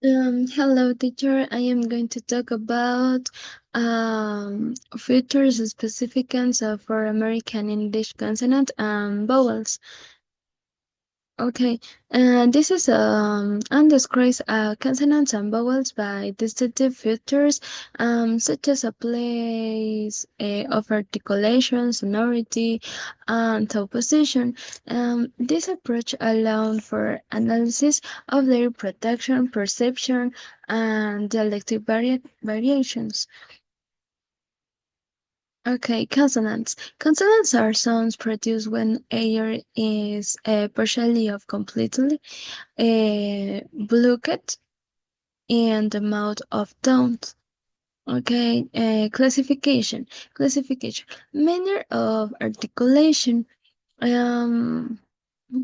Hello, teacher. I am going to talk about features specificance for American English consonant and vowels. Okay, this is and describes consonants and vowels by distinctive features such as a place of articulation, sonority, and tone position. This approach allows for analysis of their production, perception, and dialectic variations. Okay, consonants. Consonants are sounds produced when air is partially or completely blocked in the mouth of tones. Okay, classification. Classification. Manner of articulation. Um,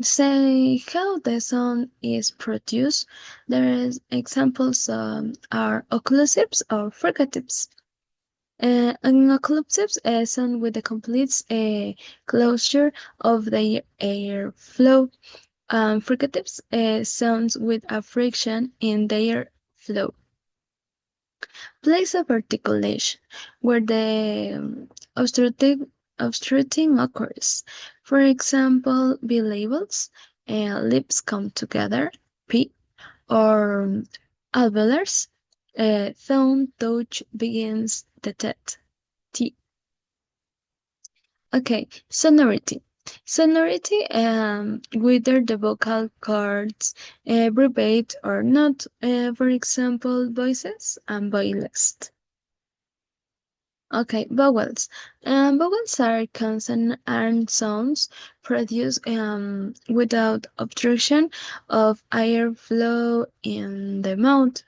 say how the sound is produced. There is examples are occlusives or fricatives. An occlusive sound with a complete closure of the air flow. Fricatives sounds with a friction in their flow. Place of articulation, where the obstructing occurs. For example, bilabels, lips come together, P, or alveolars, thumb touch begins the T. Okay, sonority. Sonority, whether the vocal cords vibrate or not, for example, voices and voiceless. Okay, vowels. Vowels are consonant sounds produced without obstruction of airflow in the mouth.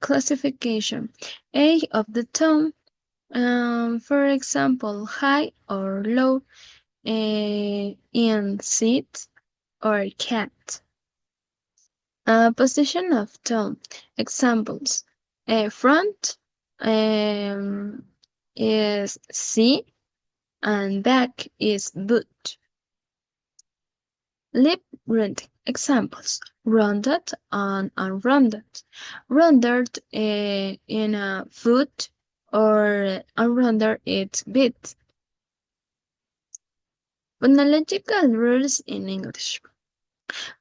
Classification. A of the tone, for example, high or low, in sit or cat. Position of tone. Examples. Front um, is C and back is boot. Lip rounding. Examples. Rounded and unrounded. Rounded in a foot or unrounded its bit. Phonological rules in English.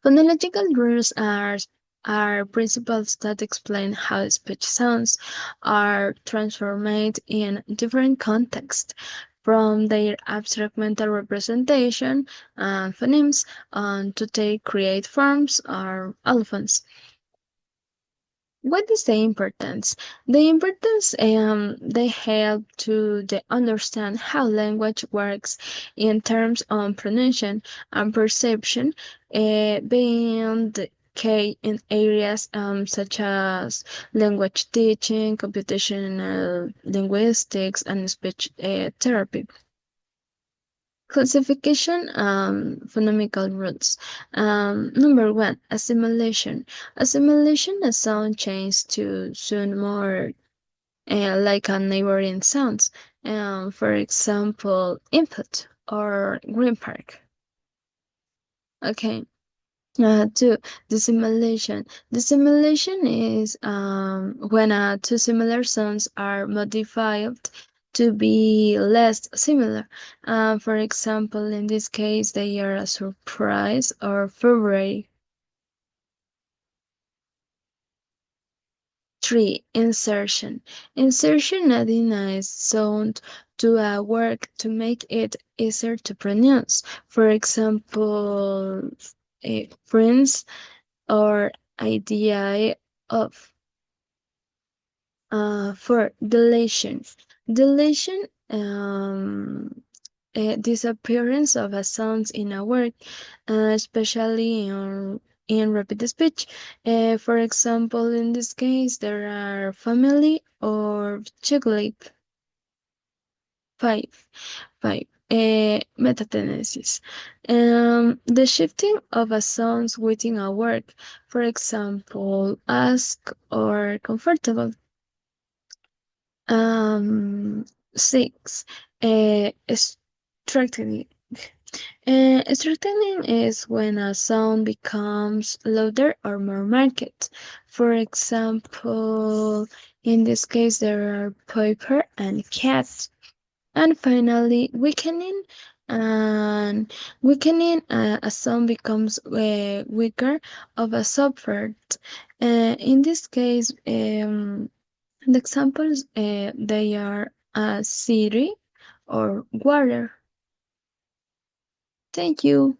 Phonological rules are principles that explain how speech sounds are transformed in different contexts, from their abstract mental representation and phonemes on to their create forms or alphons. What is the importance? The importance they help to understand how language works in terms of pronunciation and perception, being the key in areas such as language teaching, computational linguistics, and speech therapy. Classification phonemical rules. Number one, assimilation. Assimilation is sound change to sound more like a neighboring sounds. For example, input or green park. Okay. Two, dissimilation. Dissimilation is when two similar sounds are modified to be less similar. For example, in this case, they are a surprise or February. Three, insertion. Insertion adding a sound to a word to make it easier to pronounce. For example, friends or idea of. For deletion. Deletion, disappearance of a sound in a word, especially in rapid speech. For example, in this case, there are family or chocolate. Five. Five. Metathenesis. The shifting of a sound within a word. For example, ask or comfortable. Um, Six, strategy. Strengthening is when a sound becomes louder or more marked. For example, in this case, there are paper and cat. And finally, and a sound becomes weaker of a subvert. In this case, the examples they are city or water. Thank you.